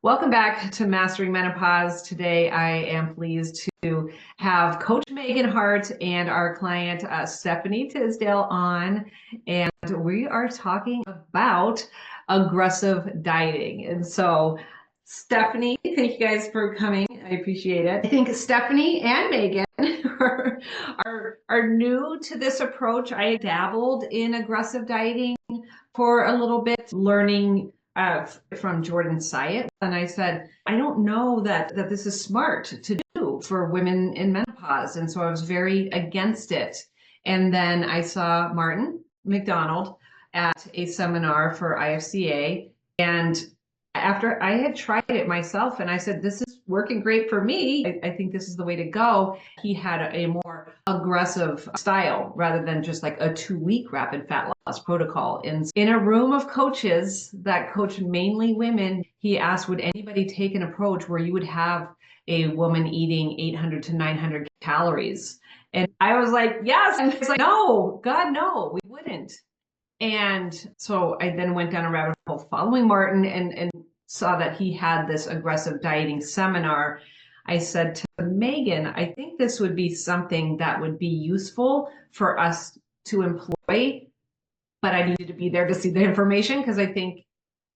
Welcome back to Mastering Menopause. Today, I am pleased to have Coach Megan Hart and our client Stephanie Tisdale on, and we are talking about aggressive dieting. And so, Stephanie, thank you guys for coming. I appreciate it. I think Stephanie and Megan are new to this approach. I dabbled in aggressive dieting for a little bit, learning from Jordan Syatt. And I said, I don't know that this is smart to do for women in menopause. And so I was very against it. And then I saw Martin MacDonald at a seminar for IFCA. And after I had tried it myself and I said, this is working great for me. I think this is the way to go. He had a more aggressive style rather than just like a 2-week rapid fat loss protocol. And in a room of coaches that coach mainly women, he asked, would anybody take an approach where you would have a woman eating 800 to 900 calories? And I was like, yes. And he's like, no, God, no, we wouldn't. And so I then went down a rabbit hole following Martin and saw that he had this aggressive dieting seminar. I said to Megan, I think this would be something that would be useful for us to employ, but I needed to be there to see the information because I think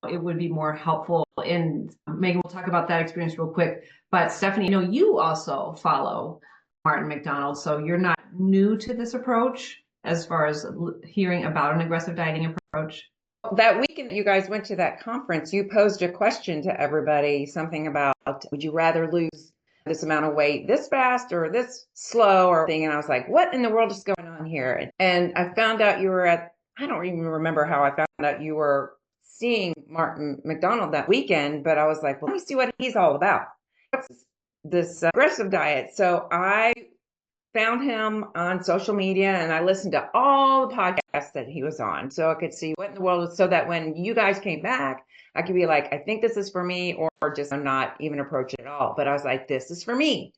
it would be more helpful. And Megan, we'll talk about that experience real quick. But Stephanie, you also follow Martin MacDonald, so you're not new to this approach as far as hearing about an aggressive dieting approach. That weekend you guys went to that conference, you posed a question to everybody, something about, would you rather lose this amount of weight this fast or this slow or thing? And I was like, what in the world is going on here? And I found out you were I don't even remember how I found out you were seeing Martin MacDonald that weekend, but I was like, well, let me see what he's all about. What's this aggressive diet? So I found him on social media and I listened to all the podcasts that he was on so I could see what in the world, so that when you guys came back, I could be like, I think this is for me, or just I'm not even approaching it at all. But I was like, this is for me.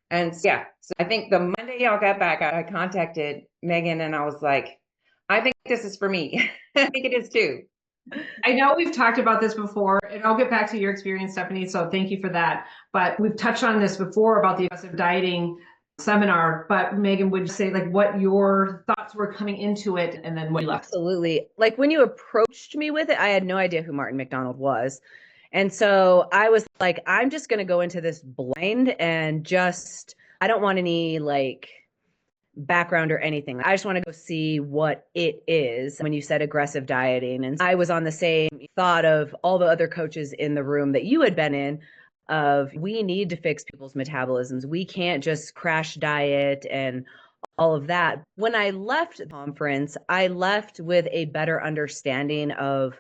And so, yeah, so I think the Monday y'all got back, I contacted Megan and I was like, I think this is for me. I think it is too. I know we've talked about this before, and I'll get back to your experience, Stephanie, so thank you for that. But we've touched on this before about the aggressive dieting seminar, but Megan, would you say like what your thoughts were coming into it and then what you left? Absolutely. Like when you approached me with it, I had no idea who Martin MacDonald was. And so I was like, I'm just going to go into this blind and I don't want any like background or anything. I just want to go see what it is when you said aggressive dieting. And I was on the same thought of all the other coaches in the room that you had been in of we need to fix people's metabolisms. We can't just crash diet and all of that. When I left the conference, I left with a better understanding of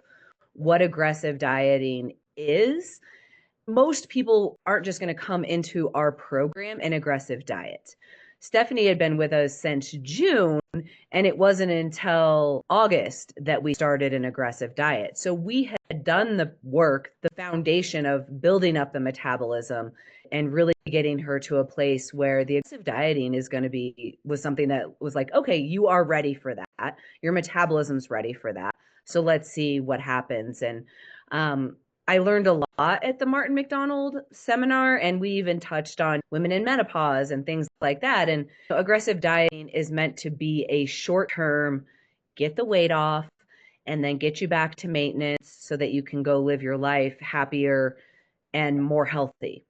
what aggressive dieting is. Most people aren't just going to come into our program an aggressive diet. Stephanie had been with us since June, and it wasn't until August that we started an aggressive diet. So we had done the work, the foundation of building up the metabolism and really getting her to a place where the aggressive dieting was something that was like, okay, you are ready for that. Your metabolism's ready for that. So let's see what happens. And I learned a lot at the Martin MacDonald seminar, and we even touched on women in menopause and things like that. And aggressive dieting is meant to be a short-term, get the weight off, and then get you back to maintenance so that you can go live your life happier and more healthy.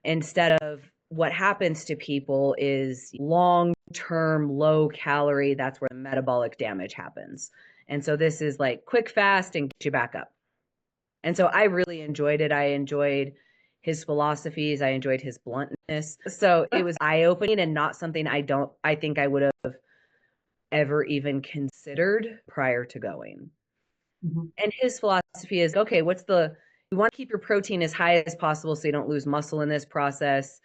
Instead of what happens to people is long-term, low-calorie, that's where the metabolic damage happens. And so this is like quick, fast, and get you back up. And so I really enjoyed it. I enjoyed his philosophies. I enjoyed his bluntness. So it was eye-opening and not something I think I would have ever even considered prior to going. Mm-hmm. And his philosophy is, okay, you want to keep your protein as high as possible so you don't lose muscle in this process.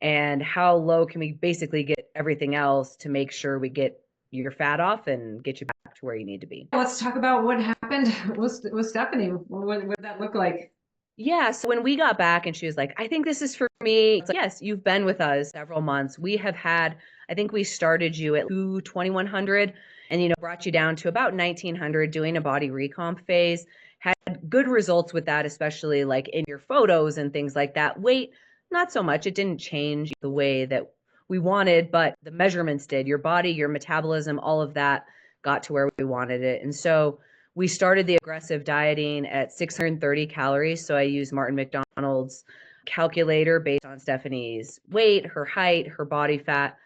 And how low can we basically get everything else to make sure we get your fat off and get you back to where you need to be. Let's talk about what happened with Stephanie. What did that look like? Yeah. So when we got back and she was like, I think this is for me. It's like, yes, you've been with us several months. We have I think we started you at 2,100 and, brought you down to about 1,900 doing a body recomp phase. had good results with that, especially like in your photos and things like that. Weight, not so much. It didn't change the way that we wanted, but the measurements did. Your body, your metabolism, all of that got to where we wanted it. And so we started the aggressive dieting at 630 calories. So I used Martin MacDonald's calculator based on Stephanie's weight, her height, her body fat.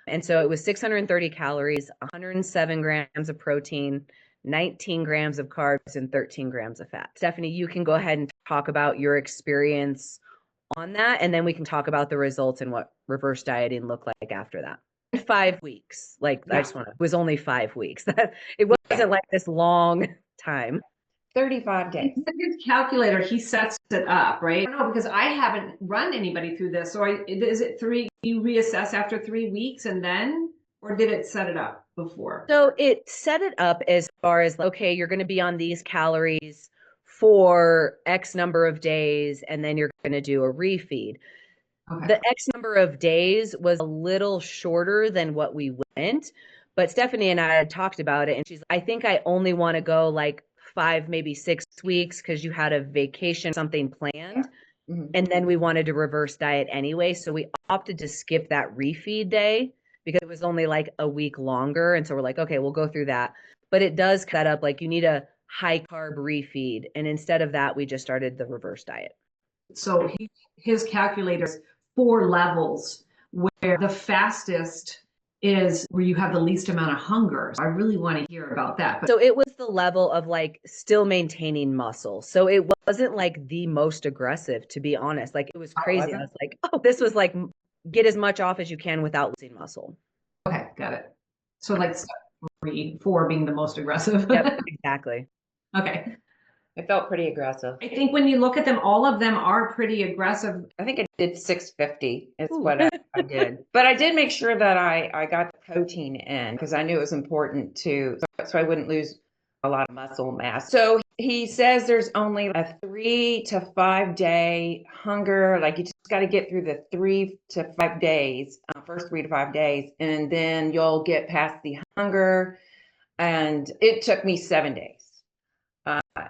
And so it was 630 calories, 107 grams of protein, 19 grams of carbs, and 13 grams of fat. Stephanie, you can go ahead and talk about your experience on that, and then we can talk about the results and what reverse dieting looked like after that. 5 weeks, like I just want to, it was only 5 weeks. It wasn't like this long time. 35 days. His calculator, he sets it up, right? I don't know, because I haven't run anybody through this. So is it you reassess after 3 weeks and then, or did it set it up before? So it set it up as far as, okay, you're going to be on these calories for X number of days, and then you're going to do a refeed. Okay. The X number of days was a little shorter than what we went, but Stephanie and I had talked about it, and she's, I think I only want to go like 5, maybe 6 weeks because you had a vacation, something planned. Yeah. Mm-hmm. And then we wanted to reverse diet anyway. So we opted to skip that refeed day because it was only like a week longer. And so we're like, okay, we'll go through that. But it does cut up, like you need a high carb refeed. And instead of that, we just started the reverse diet. So his calculator's 4 levels, where the fastest is where you have the least amount of hunger. So I really want to hear about that. So it was the level of like still maintaining muscle. So it wasn't like the most aggressive, to be honest. Like it was crazy. I was like, oh, this was like get as much off as you can without losing muscle. Okay, got it. So like 4 being the most aggressive. Yep, exactly. Okay. It felt pretty aggressive. I think when you look at them, all of them are pretty aggressive. I think I did 650 is what I did. But I did make sure that I got the protein in because I knew it was important so I wouldn't lose a lot of muscle mass. So he says there's only a 3 to 5 day hunger. Like you just got to get through the 3 to 5 days, first 3 to 5 days, and then you'll get past the hunger. And it took me 7 days.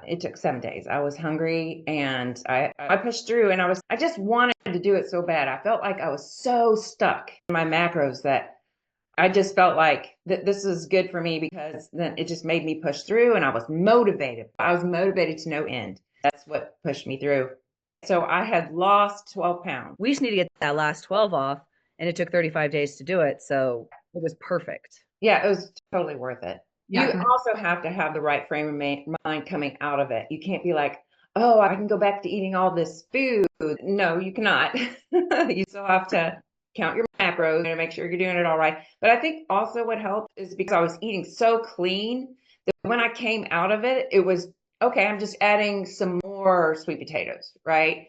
It took 7 days. I was hungry and I pushed through, and I just wanted to do it so bad. I felt like I was so stuck in my macros that I just felt like this is good for me because then it just made me push through, and I was motivated. I was motivated to no end. That's what pushed me through. So I had lost 12 pounds. We just need to get that last 12 off, and it took 35 days to do it. So it was perfect. Yeah, it was totally worth it. Yeah. You also have to have the right frame of mind coming out of it. You can't be like, oh, I can go back to eating all this food. No, you cannot. You still have to count your macros and make sure you're doing it all right. But I think also what helped is because I was eating so clean that when I came out of it, it was, okay, I'm just adding some more sweet potatoes, right?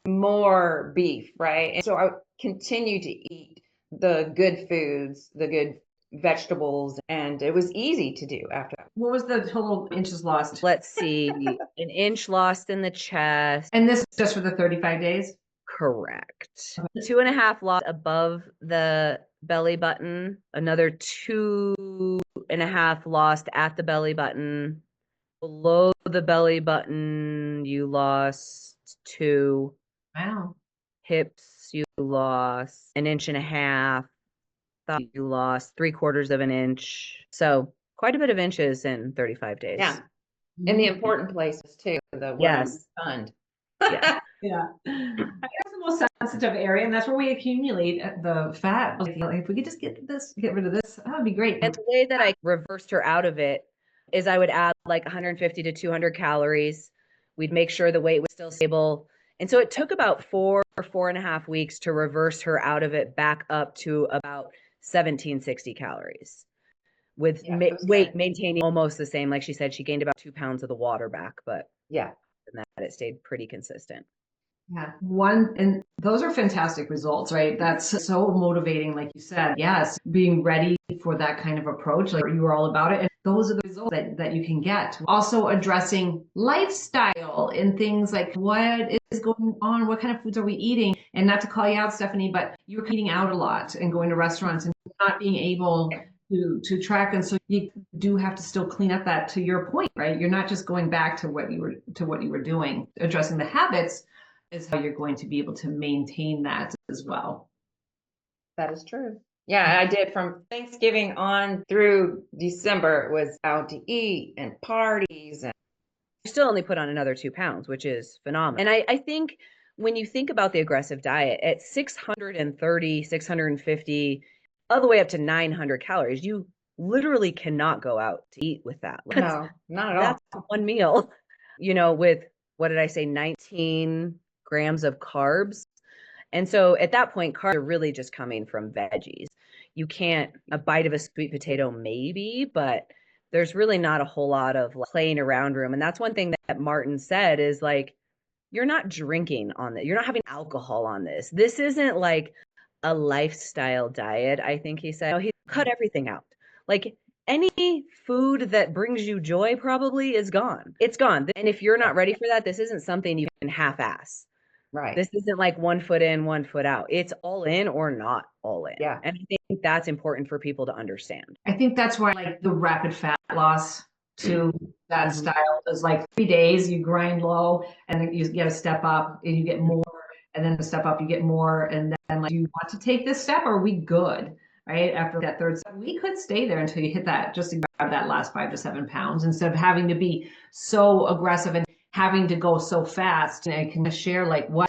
More beef, right? And so I continued to eat the good foods, the good vegetables, and it was easy to do after that. What was the total inches lost? Let's see, 1 inch lost in the chest. And this is just for the 35 days? Correct. 2.5 lost above the belly button, another 2.5 lost at the belly button. Below the belly button, you lost 2. Wow. Hips, you lost 1.5 inches. Thought you lost 3/4 of an inch. So quite a bit of inches in 35 days. Yeah. In the important places too. The yes. Fund. Yeah. Yeah. That's the most sensitive area, and that's where we accumulate the fat. Like, if we could just get rid of this, that would be great. And the way that I reversed her out of it is I would add like 150 to 200 calories. We'd make sure the weight was still stable. And so it took about 4 or 4.5 weeks to reverse her out of it back up to about 1760 calories with weight maintaining almost the same. Like she said, she gained about 2 pounds of the water back, but yeah, that it stayed pretty consistent. Yeah. And those are fantastic results, right? That's so motivating. Like you said, yes, being ready for that kind of approach, like you were all about it. And those are the results that you can get. Also addressing lifestyle and things like what is going on, what kind of foods are we eating? And not to call you out, Stephanie, but you're eating out a lot and going to restaurants and not being able to track. And so you do have to still clean up that, to your point, right? You're not just going back to what you were doing. Addressing the habits is how you're going to be able to maintain that as well. That is true. Yeah, I did from Thanksgiving on through December. It was out to eat and parties. And You still only put on another 2 pounds, which is phenomenal. And I think when you think about the aggressive diet at 630, 650, all the way up to 900 calories, you literally cannot go out to eat with that. no, not at all. That's one meal, with, what did I say, 19 grams of carbs. And so at that point, carbs are really just coming from veggies. You can't, a bite of a sweet potato, maybe, but there's really not a whole lot of playing around room. And that's one thing that Martin said is like, you're not drinking on this. You're not having alcohol on this. This isn't like a lifestyle diet. I think he said, he cut everything out. Like any food that brings you joy probably is gone. It's gone. And if you're not ready for that, this isn't something you can half-ass. Right. This isn't like 1 foot in, 1 foot out. It's all in or not all in. Yeah. And I think that's important for people to understand. I think that's why like the rapid fat loss to that style is like 3 days, you grind low and then you get a step up and you get more, and then the step up, you get more. And then like, do you want to take this step? Or are we good? Right. After that third step, we could stay there until you hit that, just to grab that last 5 to 7 pounds, instead of having to be so aggressive and having to go so fast. And I can share like, what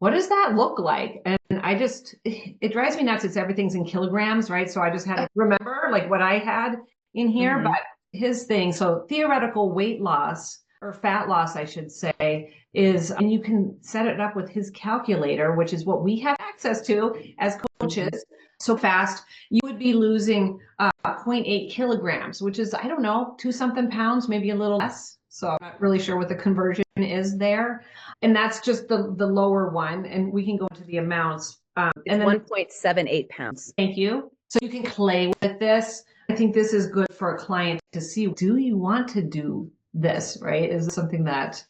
does that look like? And it drives me nuts. It's everything's in kilograms, right? So I just had to remember like what I had in here, but his thing. So theoretical weight loss, or fat loss, I should say, is, and you can set it up with his calculator, which is what we have access to as coaches. So fast, you would be losing 0.8 kilograms, which is, I don't know, 2 something pounds, maybe a little less. So I'm not really sure what the conversion is there. And that's just the lower one. And we can go into the amounts. It's and then 1.78 pounds. Thank you. So you can play with this. I think this is good for a client to see, do you want to do this, right? Is this something that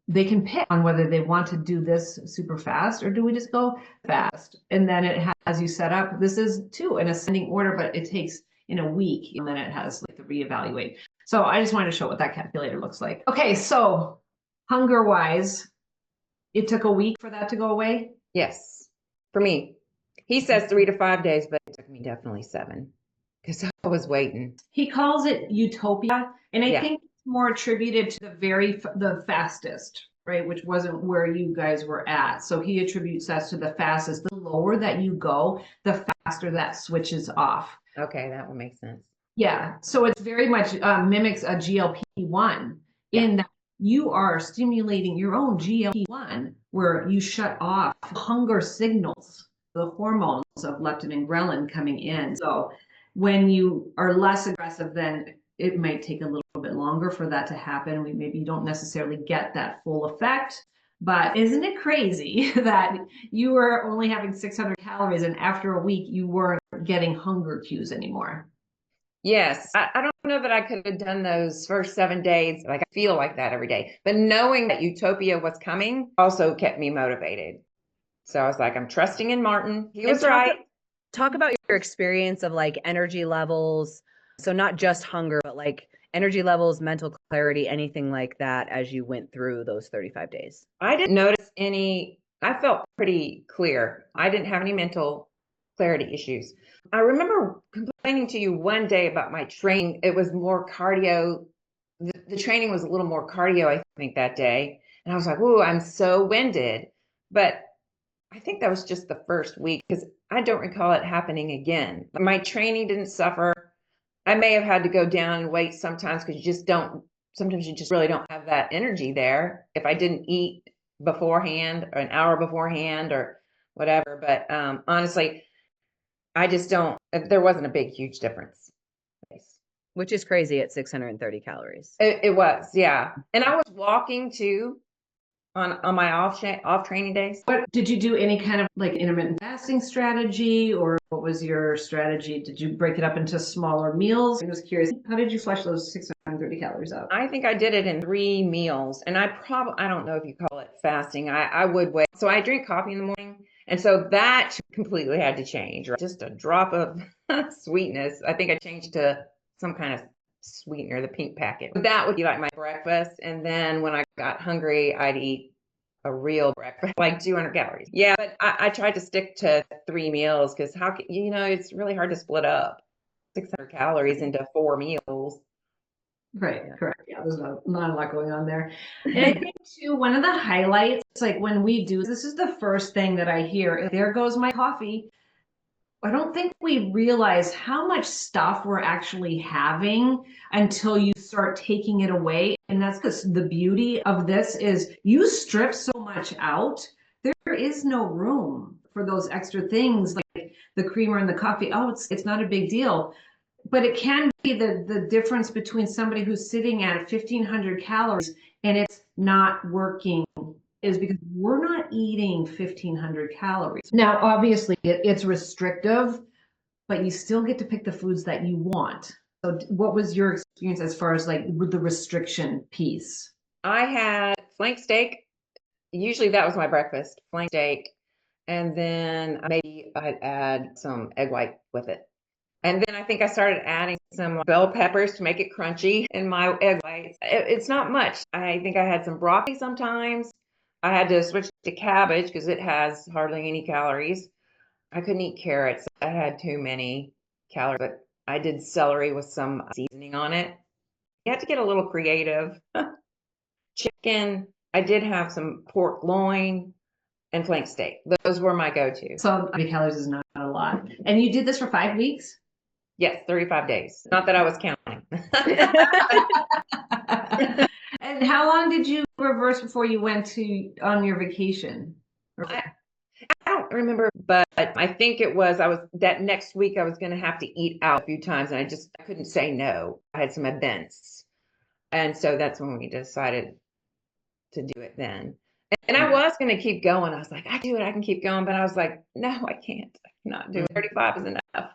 they can pick on whether they want to do this super fast, or do we just go fast? And then it has you set up, this is too an ascending order, but it takes in a week, and then it has like the reevaluate. So I just wanted to show what that calculator looks like. Okay, so hunger wise, it took a week for that to go away? Yes, for me. He says 3 to 5 days, but it took me definitely 7 because I was waiting. He calls it utopia, and I Yeah. think it's more attributed to the fastest, right? Which wasn't where you guys were at. So he attributes that to the fastest. The lower that you go, the faster that switches off. Okay, that would make sense. Yeah. So it's very much mimics a GLP-1 in that you are stimulating your own GLP-1, where you shut off hunger signals, the hormones of leptin and ghrelin coming in. So when you are less aggressive, then it might take a little bit longer for that to happen. Maybe you don't necessarily get that full effect. But isn't it crazy that you were only having 600 calories and after a week you weren't getting hunger cues anymore? Yes, I don't know that I could have done those first 7 days. Like I feel like that every day, but knowing that utopia was coming also kept me motivated. So I was like, I'm trusting in Martin. He was right. Talk about your experience of like energy levels. So not just hunger, but like energy levels, mental clarity, anything like that as you went through those 35 days. I didn't notice I felt pretty clear. I didn't have any mental clarity issues. I remember complaining to you one day about my training. It was more cardio. The training was a little more cardio, I think, that day. And I was like, ooh, I'm so winded. But I think that was just the first week because I don't recall it happening again. My training didn't suffer. I may have had to go down and wait sometimes because sometimes you just really don't have that energy there. If I didn't eat beforehand or an hour beforehand or whatever. But honestly, I just don't, there wasn't a huge difference. Which is crazy at 630 calories. It was, yeah. And I was walking too on my off training days. What did you do? Any kind of like intermittent fasting strategy, or what was your strategy? Did you break it up into smaller meals? I was curious, how did you flush those 630 calories out? I think I did it in 3 meals, and I don't know if you call it fasting. I would wait. So I drink coffee in the morning, And so that completely had to change. Just a drop of sweetness. I think I changed to some kind of sweetener, the pink packet. That would be like my breakfast. And then when I got hungry, I'd eat a real breakfast, like 200 calories. Yeah, but I tried to stick to 3 meals because it's really hard to split up 600 calories into 4 meals. Right, correct. Yeah, there's not a lot going on there. And I think too, one of the highlights, like when we do, this is the first thing that I hear, there goes my coffee. I don't think we realize how much stuff we're actually having until you start taking it away. And that's because the beauty of this is you strip so much out, there is no room for those extra things like the creamer and the coffee. Oh, it's not a big deal. But it can be the difference between somebody who's sitting at 1,500 calories and it's not working is because we're not eating 1,500 calories. Now, obviously, it's restrictive, but you still get to pick the foods that you want. So what was your experience as far as like with the restriction piece? I had flank steak. Usually that was my breakfast, flank steak. And then maybe I'd add some egg white with it. And then I think I started adding some bell peppers to make it crunchy in my egg whites. It's not much. I think I had some broccoli sometimes. I had to switch to cabbage because it has hardly any calories. I couldn't eat carrots. I had too many calories, but I did celery with some seasoning on it. You have to get a little creative. Chicken, I did have some pork loin and flank steak. Those were my go-to. So 30 calories is not a lot. And you did this for 5 weeks? Yes, 35 days. Not that I was counting. And how long did you reverse before you went on your vacation? I don't remember, but I think I was that next week I was going to have to eat out a few times and I couldn't say no. I had some events. And so that's when we decided to do it then. And I was going to keep going. I was like, I do it. I can keep going. But I was like, no, I can't. I cannot do it. 35 is enough.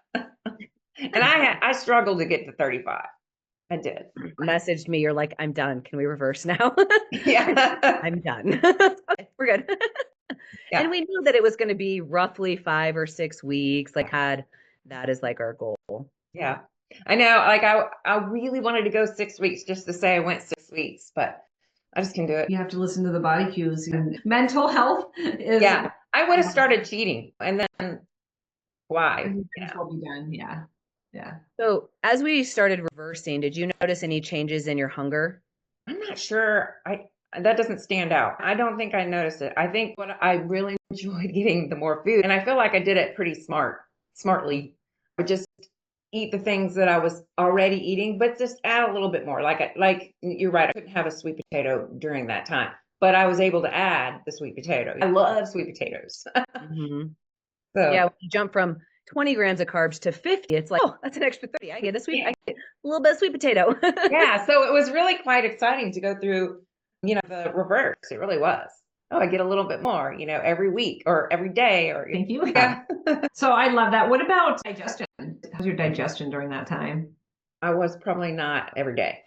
And I struggled to get to 35. I did. Messaged me, you're like, I'm done. Can we reverse now? Yeah. I'm done. Okay, we're good. Yeah. And we knew that it was going to be roughly 5 or 6 weeks. Like had that as like our goal. Yeah. I know. Like I really wanted to go 6 weeks just to say I went 6 weeks, but I just can't do it. You have to listen to the body cues. And mental health is. Yeah. I would have started cheating and then why? Things will be done. Yeah. Yeah. So as we started reversing, did you notice any changes in your hunger? I'm not sure. That doesn't stand out. I don't think I noticed it. I think what I really enjoyed getting the more food, and I feel like I did it pretty smartly. I would just eat the things that I was already eating, but just add a little bit more. Like you're right, I couldn't have a sweet potato during that time, but I was able to add the sweet potato. I love sweet potatoes. Mm-hmm. So Yeah, when you jump from 20 grams of carbs to 50, it's like, oh, that's an extra 30. I get I get a little bit of sweet potato. yeah, so it was really quite exciting to go through, the reverse. It really was. Oh, I get a little bit more, every week or every day or Thank you. yeah. So I love that. What about digestion? How's your digestion during that time? I was probably not every day.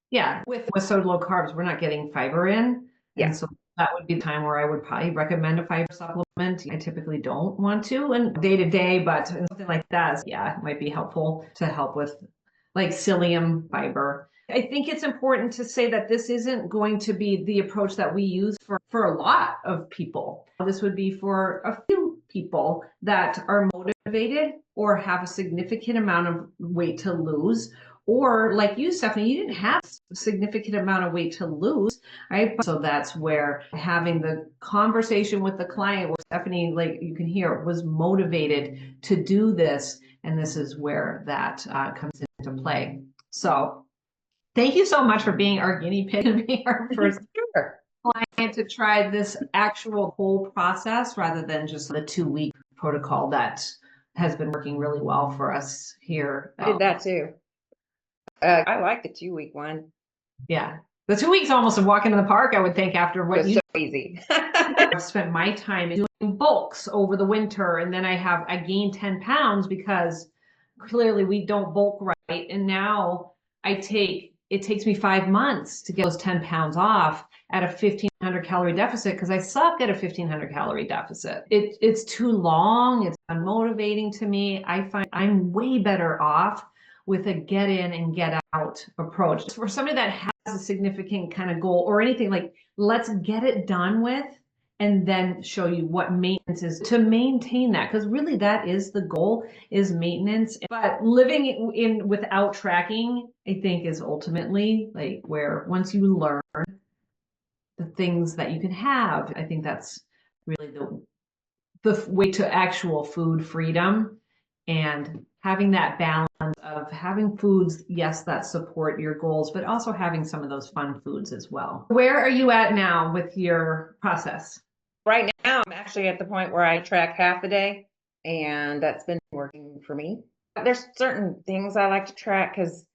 Yeah, with so low carbs, we're not getting fiber in. Yeah. And so that would be the time where I would probably recommend a fiber supplement. I typically don't want to and day to day, but something like that, yeah, it might be helpful to help with like psyllium fiber. I think it's important to say that this isn't going to be the approach that we use for a lot of people. This would be for a few people that are motivated or have a significant amount of weight to lose. Or like you, Stephanie, you didn't have a significant amount of weight to lose, right? So that's where having the conversation with the client, where Stephanie, like you can hear, was motivated to do this. And this is where that comes into play. So thank you so much for being our guinea pig and being our first client to try this actual whole process rather than just the 2-week protocol that has been working really well for us here. I did that too. I like the 2-week one. Yeah. The 2 weeks almost of walking in the park, I would think, after what you so easy. I've spent my time doing bulks over the winter, and then I gained 10 pounds because clearly we don't bulk right. And now it takes me 5 months to get those 10 pounds off at a 1,500 1,500 calorie deficit because I suck at a 1,500 calorie deficit. It's too long. It's unmotivating to me. I find I'm way better off with a get in and get out approach. For somebody that has a significant kind of goal or anything, like let's get it done with and then show you what maintenance is to maintain that. Because really that is the goal, is maintenance. But living in without tracking, I think, is ultimately like where once you learn the things that you can have, I think that's really the way to actual food freedom, and having that balance of having foods, yes, that support your goals, but also having some of those fun foods as well. Where are you at now with your process? Right now, I'm actually at the point where I track half the day, and that's been working for me. There's certain things I like to track because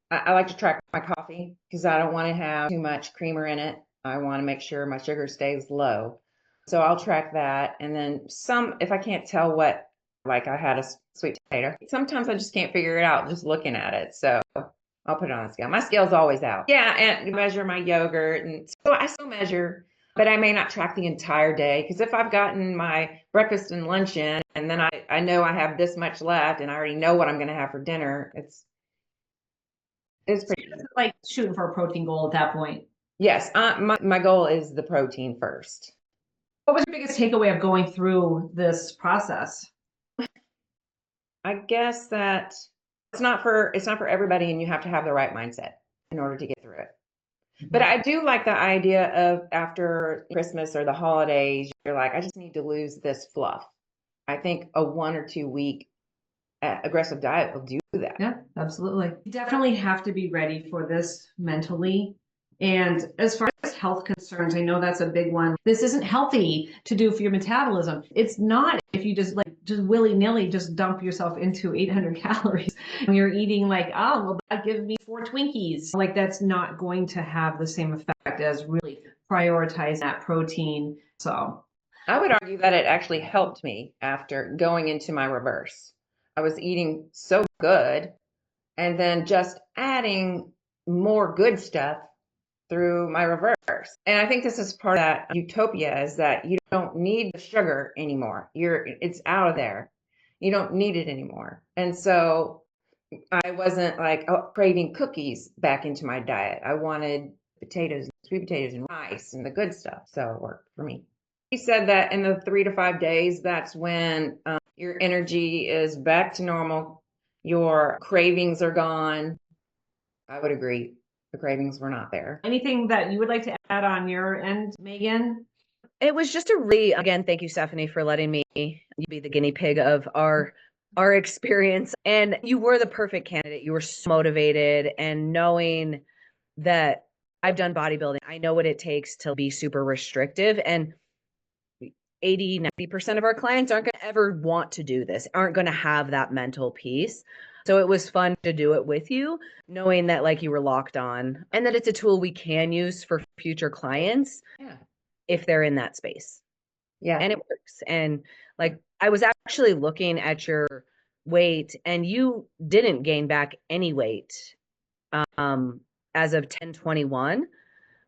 I like to track my coffee because I don't want to have too much creamer in it. I want to make sure my sugar stays low. So I'll track that. And then some, if I can't tell what, like I had a sweet potato, sometimes I just can't figure it out just looking at it. So I'll put it on the scale. My scale's always out. Yeah, and measure my yogurt. And so I still measure, but I may not track the entire day because if I've gotten my breakfast and lunch in and then I know I have this much left and I already know what I'm going to have for dinner, it's pretty easy. Like shooting for a protein goal at that point. Yes, my goal is the protein first. What was your biggest takeaway of going through this process? I guess that it's not for everybody, and you have to have the right mindset in order to get through it. But I do like the idea of after Christmas or the holidays, you're like, I just need to lose this fluff. I think a 1 or 2 week aggressive diet will do that. Yeah, absolutely. You definitely have to be ready for this mentally. And as far as health concerns, I know that's a big one. This isn't healthy to do for your metabolism. It's not if you just willy-nilly just dump yourself into 800 calories. And you're eating like, oh, well, that gives me 4 Twinkies. Like that's not going to have the same effect as really prioritize that protein. So I would argue that it actually helped me after going into my reverse. I was eating so good and then just adding more good stuff through my reverse. And I think this is part of that utopia, is that you don't need the sugar anymore. It's out of there. You don't need it anymore. And so I wasn't like craving cookies back into my diet. I wanted potatoes, sweet potatoes and rice and the good stuff. So it worked for me. He said that in the 3 to 5 days, that's when your energy is back to normal. Your cravings are gone. I would agree. The cravings were not there. anything that you would like to add on your end, Megan? It was just a really, again, thank you, Stephanie, for letting me be the guinea pig of our experience. And you were the perfect candidate. You were so motivated, and knowing that I've done bodybuilding, I know what it takes to be super restrictive, and 80-90% of our clients aren't going to ever want to do this, aren't going to have that mental piece. So it was fun to do it with you, knowing that like you were locked on and that it's a tool we can use for future clients. Yeah. If they're in that space. Yeah. And it works. And like I was actually looking at your weight, and you didn't gain back any weight as of 10/21.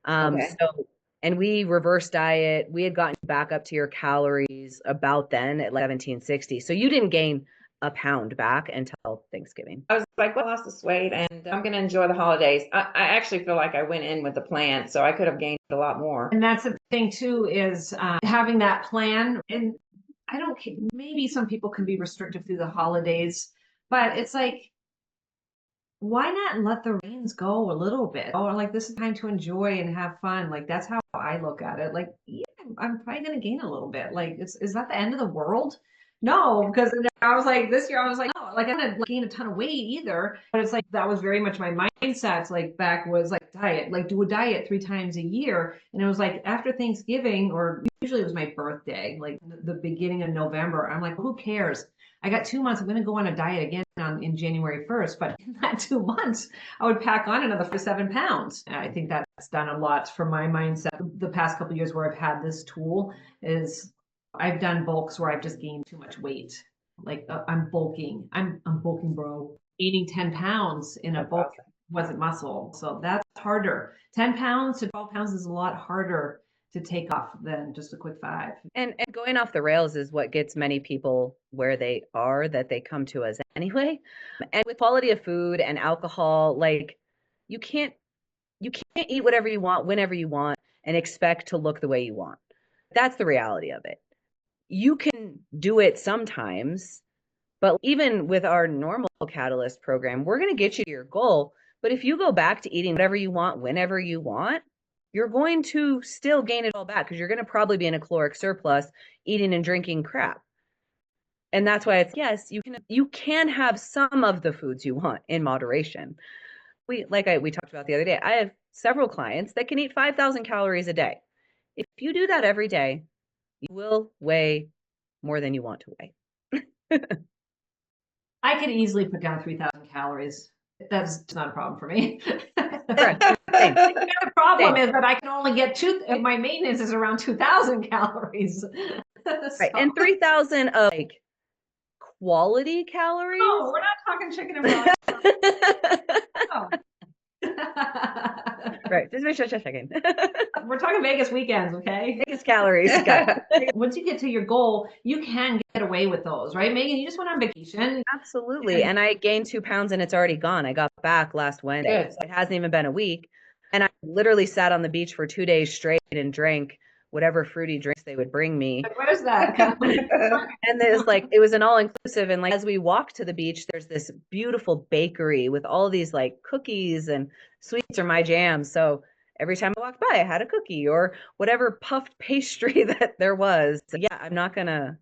Okay. So, and we reverse diet. We had gotten back up to your calories about then at like 1760. So you didn't gain a pound back until Thanksgiving. I was like, well, I lost this weight and I'm going to enjoy the holidays. I actually feel like I went in with a plan, so I could have gained a lot more. And that's the thing too, is having that plan. And I don't, maybe some people can be restrictive through the holidays, but it's like, why not let the reins go a little bit? Or like, this is time to enjoy and have fun. Like, that's how I look at it. Like, yeah, I'm probably going to gain a little bit. Like, is that the end of the world? No, because I was like, this year I was like, no, like I'm gonna gain a ton of weight either. But it's like that was very much my mindset. Like back was like diet, like do a diet 3 times a year. And it was like after Thanksgiving, or usually it was my birthday, like the beginning of November. I'm like, who cares? I got 2 months. I'm gonna go on a diet again in January 1st. But in that 2 months, I would pack on another 7 pounds. And I think that's done a lot for my mindset. The past couple of years where I've had this tool is I've done bulks where I've just gained too much weight. Like I'm bulking. I'm bulking, bro. Gaining 10 pounds in a bulk wasn't muscle. So that's harder. 10 pounds to 12 pounds is a lot harder to take off than just a quick 5. And going off the rails is what gets many people where they are, that they come to us anyway. And with quality of food and alcohol, like you can't eat whatever you want whenever you want and expect to look the way you want. That's the reality of it. You can do it sometimes, but even with our normal Catalyst program, we're going to get you to your goal. But if you go back to eating whatever you want whenever you want, you're going to still gain it all back because you're going to probably be in a caloric surplus eating and drinking crap. And that's why it's, yes, you can have some of the foods you want in moderation. We talked about the other day, I have several clients that can eat 5,000 calories a day. If you do that every day, you will weigh more than you want to weigh. I could easily put down 3,000 calories. That's not a problem for me. The problem is that I can only get my maintenance is around 2,000 calories. Right. And 3,000 of like quality calories. No, we're not talking chicken and broth. No. Right. Just make sure checking. We're talking Vegas weekends, okay? Vegas calories. Once you get to your goal, you can get away with those, right, Megan? You just went on vacation. Absolutely. And I gained 2 pounds and it's already gone. I got back last Wednesday. Good. So it hasn't even been a week. And I literally sat on the beach for 2 days straight and drank whatever fruity drinks they would bring me. Where's that? And it was an all-inclusive. And like, as we walked to the beach, there's this beautiful bakery with all these like cookies, and sweets are my jam. So every time I walked by, I had a cookie or whatever puffed pastry that there was. So yeah, I'm not going to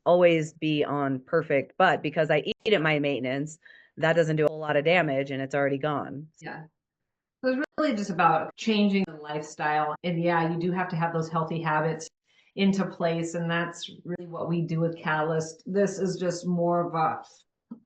always be on perfect, but because I eat at my maintenance, that doesn't do a whole lot of damage and it's already gone. Yeah. So it's really just about changing the lifestyle. And yeah, you do have to have those healthy habits into place. And that's really what we do with Catalyst. This is just more of a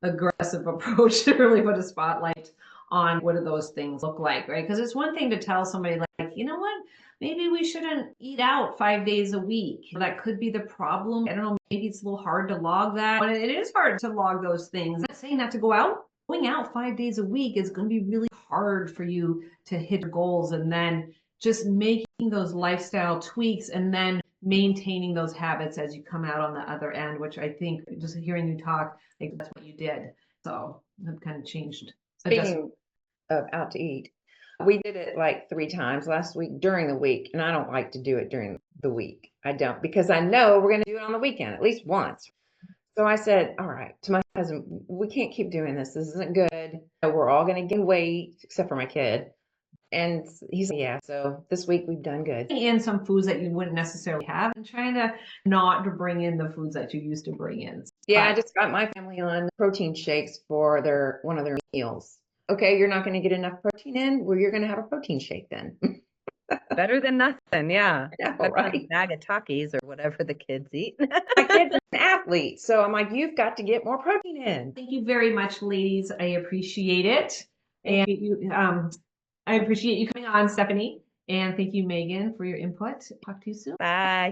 aggressive approach to really put a spotlight on what do those things look like, right? Because it's one thing to tell somebody like, you know what, maybe we shouldn't eat out 5 days a week. That could be the problem. I don't know, maybe it's a little hard to log that. But it is hard to log those things. I'm not saying not to go out. Going out 5 days a week is going to be really hard for you to hit your goals, and then just making those lifestyle tweaks and then maintaining those habits as you come out on the other end, which I think just hearing you talk, like that's what you did. So I've kind of changed. Speaking of out to eat, we did it like 3 times last week during the week, and I don't like to do it during the week. I don't, because I know we're going to do it on the weekend at least once. So I said, all right, to my husband, we can't keep doing this. This isn't good. We're all going to gain weight, except for my kid. And he's like, yeah. So this week we've done good. In some foods that you wouldn't necessarily have, and trying to not to bring in the foods that you used to bring in. Yeah, I just got my family on protein shakes for one of their meals. Okay, you're not going to get enough protein in. Well, you're going to have a protein shake then. Better than nothing. Yeah. Know, right? A bag of Takis or whatever the kids eat. My kid's an athlete, so I'm like, you've got to get more protein in. Thank you very much, ladies. I appreciate it. And I appreciate you coming on, Stephanie. And thank you, Megan, for your input. Talk to you soon. Bye.